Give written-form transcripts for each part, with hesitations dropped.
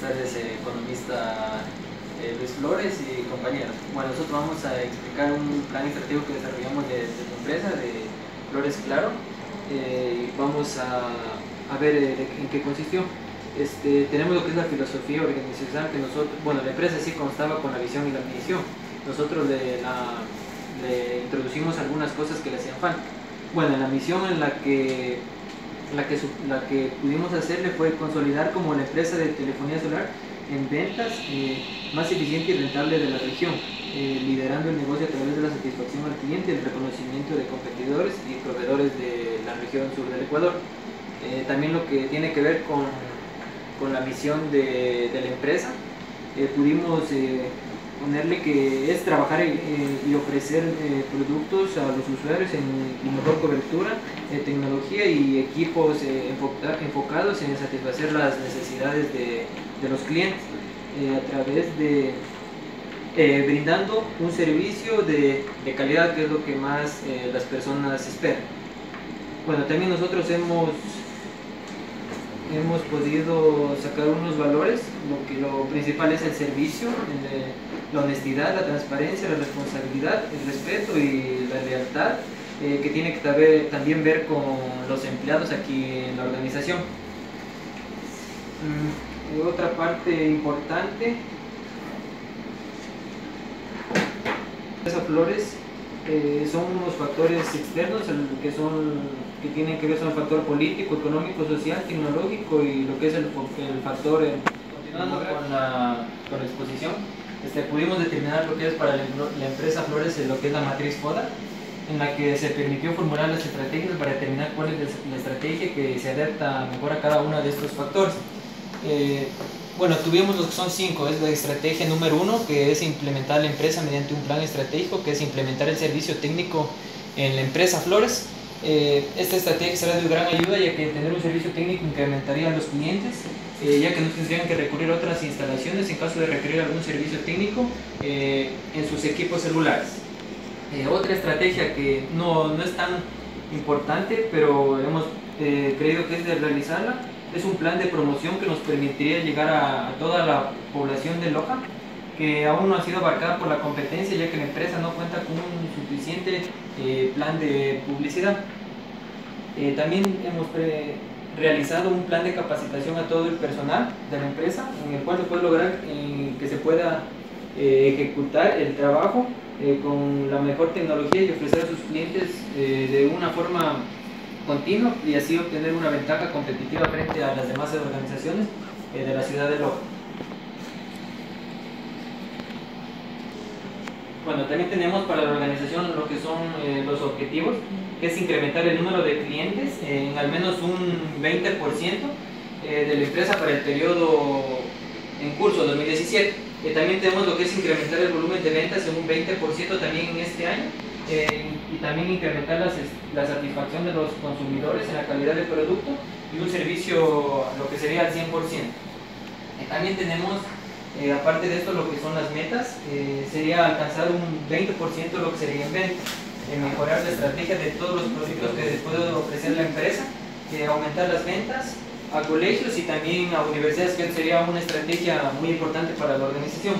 tardes, economista Luis Flores y compañeros. Bueno, nosotros vamos a explicar un plan estratégico que desarrollamos de la empresa, de Flores Claro. Vamos a ver en qué consistió. Tenemos lo que es la filosofía organizacional, que nosotros, bueno, la empresa sí constaba con la visión y la misión. Nosotros le introducimos algunas cosas que le hacían falta. Bueno, la misión en la que pudimos hacerle fue consolidar como la empresa de telefonía celular en ventas más eficiente y rentable de la región, liderando el negocio a través de la satisfacción al cliente, el reconocimiento de competidores y proveedores de la región sur del Ecuador. También lo que tiene que ver con la misión de la empresa, pudimos ponerle que es trabajar y ofrecer productos a los usuarios en mejor cobertura, tecnología y equipos enfocados en satisfacer las necesidades de los clientes a través de brindando un servicio de calidad, que es lo que más las personas esperan. Bueno, también nosotros hemos podido sacar unos valores. Lo principal es el servicio, la honestidad, la transparencia, la responsabilidad, el respeto y la lealtad, que tiene que también ver con los empleados aquí en la organización. Otra parte importante, esas flores son unos factores externos que tienen que ver con el factor político, económico, social, tecnológico y lo que es el factor. Continuando con la exposición, pudimos determinar lo que es para la empresa Flores lo que es la matriz FODA, en la que se permitió formular las estrategias para determinar cuál es la estrategia que se adapta mejor a cada uno de estos factores. Bueno, tuvimos los que son 5, es la estrategia número 1, que es implementar la empresa mediante un plan estratégico, que es implementar el servicio técnico en la empresa Flores. Esta estrategia será de gran ayuda, ya que tener un servicio técnico incrementaría a los clientes, ya que no tendrían que recurrir a otras instalaciones en caso de requerir algún servicio técnico en sus equipos celulares. Otra estrategia que no es tan importante, pero hemos creído que es de realizarla, es un plan de promoción que nos permitiría llegar a toda la población de Loja, que aún no ha sido abarcada por la competencia, ya que la empresa no cuenta con un suficiente plan de publicidad. También hemos realizado un plan de capacitación a todo el personal de la empresa, en el cual se puede lograr que se pueda ejecutar el trabajo con la mejor tecnología y ofrecer a sus clientes de una forma continua, y así obtener una ventaja competitiva frente a las demás organizaciones de la ciudad de Loja. Bueno, también tenemos para la organización lo que son los objetivos, que es incrementar el número de clientes en al menos un 20% de la empresa para el periodo en curso 2017. También tenemos lo que es incrementar el volumen de ventas en un 20% también en este año, y también incrementar la satisfacción de los consumidores en la calidad del producto y un servicio lo que sería al 100%. También tenemos, aparte de esto, lo que son las metas, sería alcanzar un 20% lo que sería en ventas, mejorar la estrategia de todos los productos que puede ofrecer la empresa, aumentar las ventas a colegios y también a universidades, que sería una estrategia muy importante para la organización.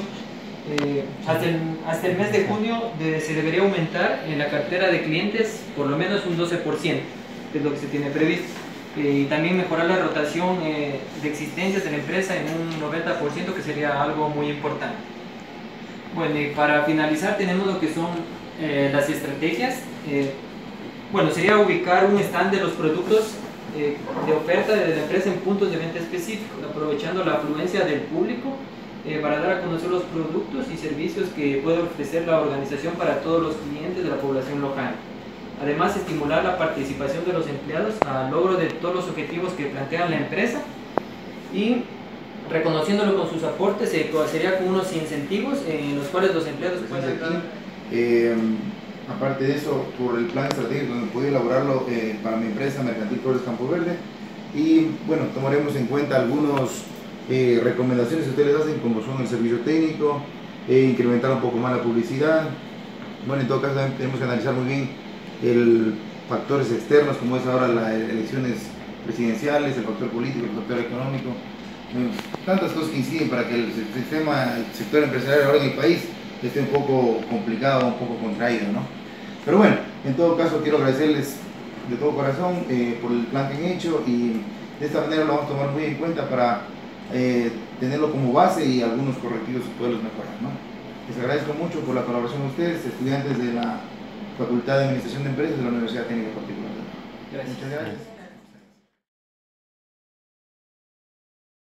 Hasta el mes de junio se debería aumentar en la cartera de clientes por lo menos un 12%, que es lo que se tiene previsto. Y también mejorar la rotación de existencias de la empresa en un 90%, que sería algo muy importante. Bueno, y para finalizar tenemos lo que son las estrategias. Bueno, sería ubicar un stand de los productos de oferta de la empresa en puntos de venta específicos, aprovechando la afluencia del público para dar a conocer los productos y servicios que puede ofrecer la organización para todos los clientes de la población local. Además, estimular la participación de los empleados al logro de todos los objetivos que plantea la empresa, y reconociéndolo con sus aportes, sería con unos incentivos en los cuales los empleados pueden ganar. Aparte de eso, por el plan estratégico donde pude elaborarlo para mi empresa Mercantil Flores Campo Verde, y bueno, tomaremos en cuenta algunas recomendaciones que ustedes hacen, como son el servicio técnico, incrementar un poco más la publicidad. Bueno, en todo caso tenemos que analizar muy bien factores externos, como es ahora las elecciones presidenciales, el factor político, el factor económico, tantas cosas que inciden para que el sector empresarial ahora en el país esté un poco complicado, un poco contraído, ¿no? Pero bueno, en todo caso quiero agradecerles de todo corazón por el plan que han hecho, y de esta manera lo vamos a tomar muy en cuenta para tenerlo como base y algunos correctivos y poderlos mejorar, ¿no? Les agradezco mucho por la colaboración de ustedes, estudiantes de la Facultad de Administración de Empresas de la Universidad Técnica Particular. Gracias. Muchas gracias.